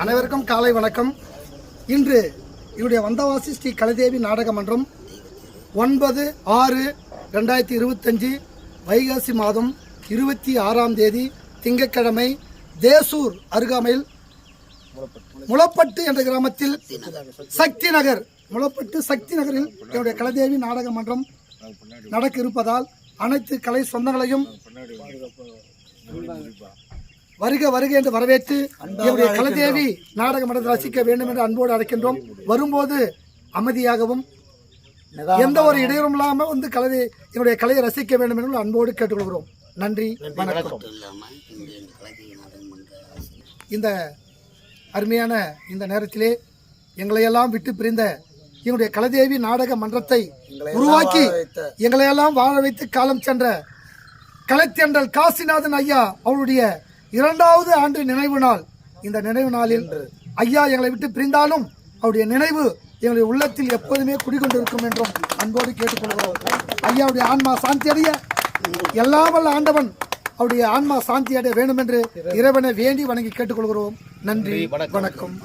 அனைவருக்கும் காலை வணக்கம். இன்று இவருடைய வந்தவாசி ஸ்ரீ கலைதேவி நாடக மன்றம் 9/6/2025 வைகாசி மாதம் 26ஆம் தேதி திங்கட்கிழமை தேசூர் அருகாமையில் முளப்பட்டு என்ற கிராமத்தில் சக்தி நகர் நகரில் என்னுடைய கலைதேவி நாடக மன்றம் நடக்க இருப்பதால் அனைத்து கலை சொந்தங்களையும் வருக என்று வரவேற்று என்னுடைய கலைதேவி நாடக மன்றத்தை ரசிக்க வேண்டும் என்று அன்போடு அழைக்கின்றோம். வரும்போது அமைதியாகவும் எந்த ஒரு இடையூறும் இல்லாமல் வந்து என்னுடைய கலையை ரசிக்க வேண்டும் என்று அன்போடு கேட்டுக்கொள்கிறோம். நன்றி, வணக்கம். இந்த அருமையான இந்த நேரத்திலே எங்களையெல்லாம் விட்டு பிரிந்த என்னுடைய கலைதேவி நாடக மன்றத்தை உருவாக்கி எங்களையெல்லாம் வாழ வைத்து காலம் சென்ற கலைத்தென்றல் காசிநாதன் ஐயா அவருடைய 2வது ஆண்டு நினைவு நாள். இந்த நினைவு நாளில் ஐயா எங்களை விட்டு பிரிந்தாலும் அவருடைய நினைவு எங்களுடைய உள்ளத்தில் எப்போதுமே குடிகொண்டிருக்கும் என்றும் அன்போடு கேட்டுக்கொள்கிறோம். ஐயாவுடைய ஆன்மா சாந்தி அடைய எல்லாம் வல்ல ஆண்டவன் அவருடைய ஆன்மா சாந்தி அடைய வேண்டும் என்று இறைவனை வேண்டி வணங்கி கேட்டுக்கொள்கிறோம். நன்றி, வணக்கம்.